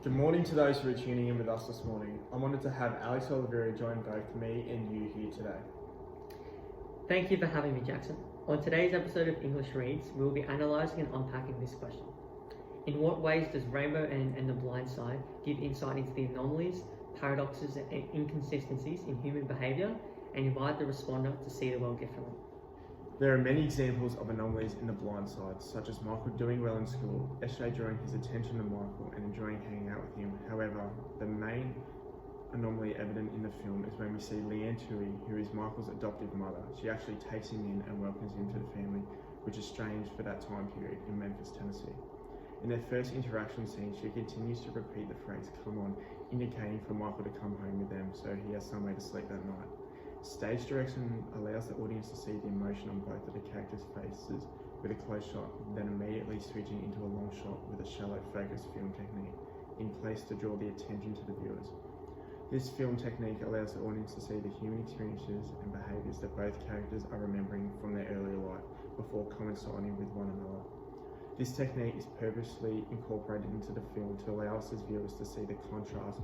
Good morning to those who are tuning in with us this morning. I'm honoured to have Alex Oliveira join both me and you here today. Thank you for having me, Jackson. On today's episode of English Reads, we will be analysing and unpacking this question. In what ways does Rainbow and The Blind Side give insight into the anomalies, paradoxes and inconsistencies in human behaviour and invite the responder to see the world differently? There are many examples of anomalies in The Blind Side, such as Michael doing well in school, SJ drawing his attention to Michael and enjoying hanging out with him. However, the main anomaly evident in the film is when we see Leanne Tui, who is Michael's adoptive mother. She actually takes him in and welcomes him to the family, which is strange for that time period in Memphis, Tennessee. In their first interaction scene, she continues to repeat the phrase, "come on," indicating for Michael to come home with them so he has somewhere to sleep that night. Stage direction allows the audience to see the emotion on both of the characters' faces with a close shot, then immediately switching into a long shot with a shallow focus film technique in place to draw the attention to the viewers. This film technique allows the audience to see the human experiences and behaviours that both characters are remembering from their earlier life before coinciding with one another. This technique is purposely incorporated into the film to allow us as viewers to see the contrast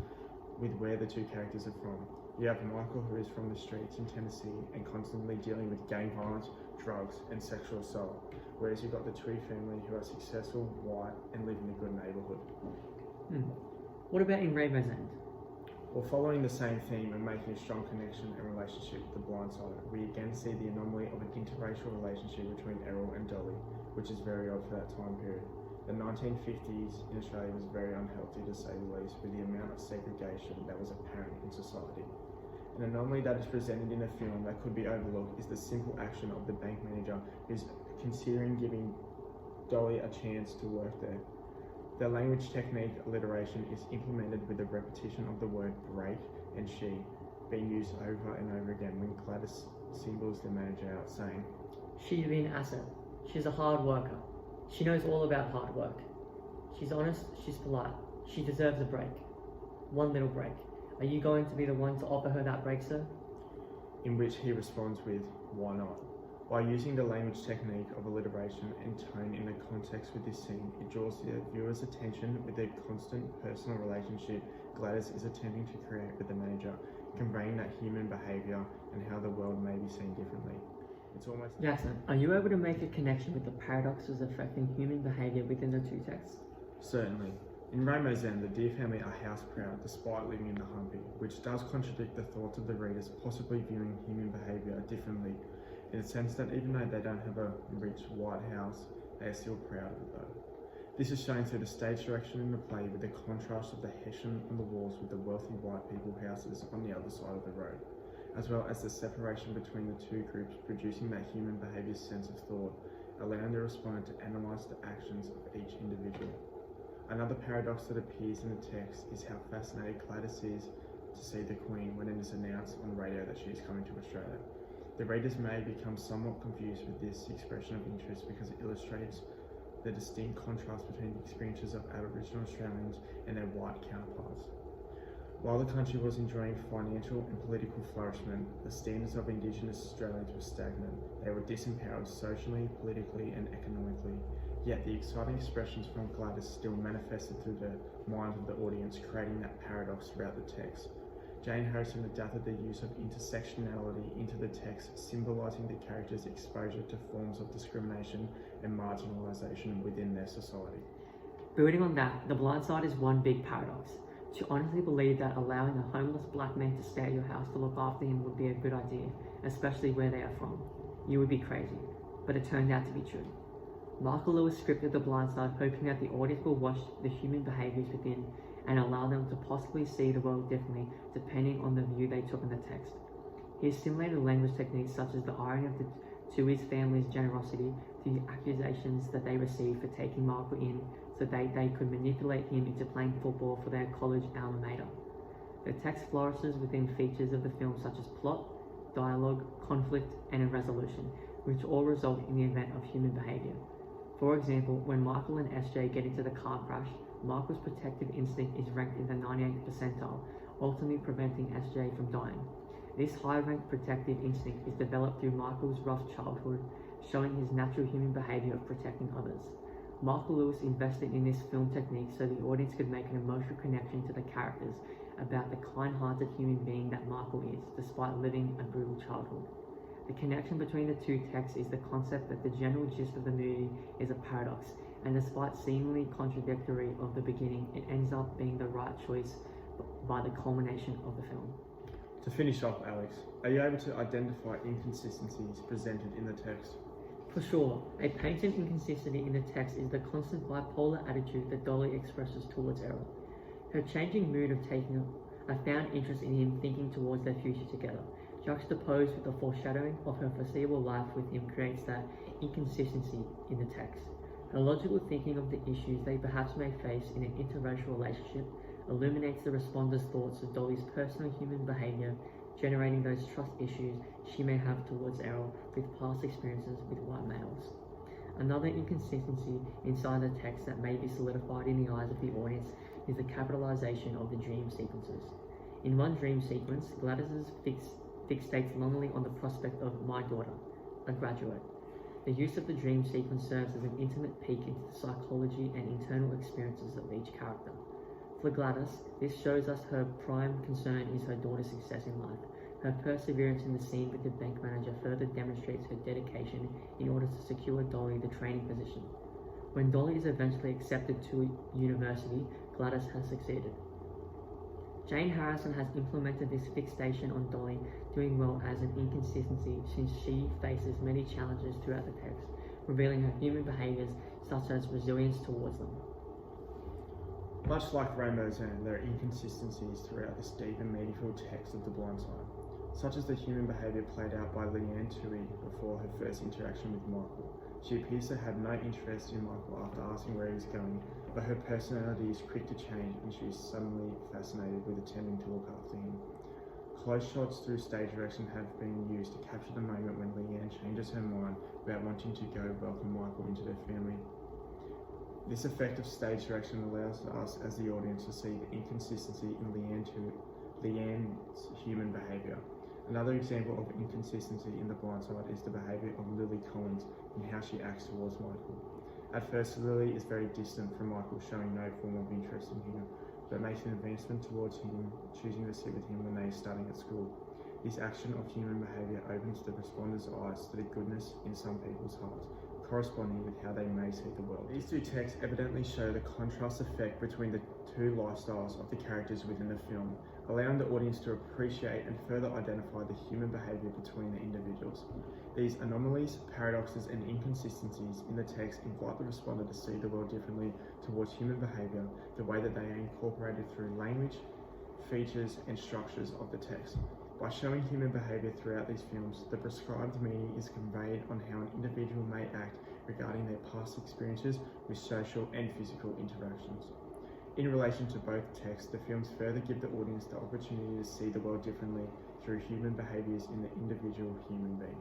with where the two characters are from. You have Michael, who is from the streets in Tennessee and constantly dealing with gang violence, drugs and sexual assault, whereas you've got the Tui family who are successful, white and live in a good neighbourhood. What about in Rainbow's End? While following the same theme and making a strong connection and relationship with The Blind Side, we again see the anomaly of an interracial relationship between Errol and Dolly, which is very odd for that time period. The 1950s in Australia was very unhealthy to say the least, with the amount of segregation that was apparent in society. An anomaly that is presented in a film that could be overlooked is the simple action of the bank manager who's considering giving Dolly a chance to work there. The language technique alliteration is implemented with the repetition of the word break and she being used over and over again when Gladys singles the manager out, saying, She'd be an asset. She's a hard worker. She knows all about hard work. She's honest, she's polite. She deserves a break. One little break. Are you going to be the one to offer her that break, sir? In which he responds with, why not? By using the language technique of alliteration and tone in the context with this scene, it draws the viewer's attention with the constant personal relationship Gladys is attempting to create with the manager, conveying that human behaviour and how the world may be seen differently. It's almost... Jackson, are you able to make a connection with the paradoxes affecting human behaviour within the two texts? Certainly. In Rainbow's End, the Deer family are house proud despite living in the Humpy, which does contradict the thoughts of the readers possibly viewing human behaviour differently, in the sense that even though they don't have a rich white house, they are still proud of it though. This is shown through the stage direction in the play with the contrast of the Hessian on the walls with the wealthy white people houses on the other side of the road, as well as the separation between the two groups producing that human behaviour sense of thought, allowing the respondent to analyse the actions of each individual. Another paradox that appears in the text is how fascinated Gladys is to see the Queen when it is announced on radio that she is coming to Australia. The readers may become somewhat confused with this expression of interest because it illustrates the distinct contrast between the experiences of Aboriginal Australians and their white counterparts. While the country was enjoying financial and political flourishment, the standards of Indigenous Australians were stagnant. They were disempowered socially, politically and economically. Yet the exciting expressions from Gladys still manifested through the minds of the audience, creating that paradox throughout the text. Jane Harrison adapted the use of intersectionality into the text, symbolising the characters' exposure to forms of discrimination and marginalisation within their society. Building on that, The Blind Side is one big paradox. To honestly believe that allowing a homeless black man to stay at your house to look after him would be a good idea, especially where they are from. You would be crazy. But it turned out to be true. Michael Lewis scripted The Blind Side hoping that the audience will watch the human behaviours within and allow them to possibly see the world differently depending on the view they took in the text. He assimilated language techniques such as the irony of the Tui's family's generosity to the accusations that they received for taking Michael in so they could manipulate him into playing football for their college alma mater. The text flourishes within features of the film such as plot, dialogue, conflict, and a resolution, which all result in the event of human behaviour. For example, when Michael and SJ get into the car crash, Michael's protective instinct is ranked in the 98th percentile, ultimately preventing SJ from dying. This high-ranked protective instinct is developed through Michael's rough childhood, showing his natural human behaviour of protecting others. Michael Lewis invested in this film technique so the audience could make an emotional connection to the characters about the kind-hearted human being that Michael is, despite living a brutal childhood. The connection between the two texts is the concept that the general gist of the movie is a paradox, and despite seemingly contradictory of the beginning, it ends up being the right choice by the culmination of the film. To finish off, Alex, are you able to identify inconsistencies presented in the text? For sure, a patent inconsistency in the text is the constant bipolar attitude that Dolly expresses towards Errol. Her changing mood of taking a found interest in him thinking towards their future together, juxtaposed with the foreshadowing of her foreseeable life with him, creates that inconsistency in the text. Her logical thinking of the issues they perhaps may face in an interracial relationship illuminates the responder's thoughts of Dolly's personal human behavior, generating those trust issues she may have towards Errol with past experiences with white males. Another inconsistency inside the text that may be solidified in the eyes of the audience is the capitalization of the dream sequences. In one dream sequence, Gladys fixates longingly on the prospect of my daughter, a graduate. The use of the dream sequence serves as an intimate peek into the psychology and internal experiences of each character. For Gladys, this shows us her prime concern is her daughter's success in life. Her perseverance in the scene with the bank manager further demonstrates her dedication in order to secure Dolly the training position. When Dolly is eventually accepted to university, Gladys has succeeded. Jane Harrison has implemented this fixation on Dolly doing well as an inconsistency since she faces many challenges throughout the text, revealing her human behaviors such as resilience towards them. Much like Rainbow's End, there are inconsistencies throughout this deep and meaningful text of The Blind Side, such as the human behaviour played out by Leanne Tui before her first interaction with Michael. She appears to have no interest in Michael after asking where he was going, but her personality is quick to change and she is suddenly fascinated with attempting to look after him. Close shots through stage direction have been used to capture the moment when Leanne changes her mind about wanting to go welcome Michael into their family. This effective stage direction allows us as the audience to see the inconsistency in Leanne's human behaviour. Another example of inconsistency in The Blind Side is the behaviour of Lily Collins and how she acts towards Michael. At first, Lily is very distant from Michael, showing no form of interest in him, but makes an advancement towards him, choosing to sit with him when they are studying at school. This action of human behaviour opens the responder's eyes to the goodness in some people's hearts, corresponding with how they may see the world. These two texts evidently show the contrast effect between the two lifestyles of the characters within the film, allowing the audience to appreciate and further identify the human behaviour between the individuals. These anomalies, paradoxes and inconsistencies in the text invite the responder to see the world differently towards human behaviour, the way that they are incorporated through language, features and structures of the text. By showing human behaviour throughout these films, the prescribed meaning is conveyed on how an individual may act regarding their past experiences with social and physical interactions. In relation to both texts, the films further give the audience the opportunity to see the world differently through human behaviours in the individual human being.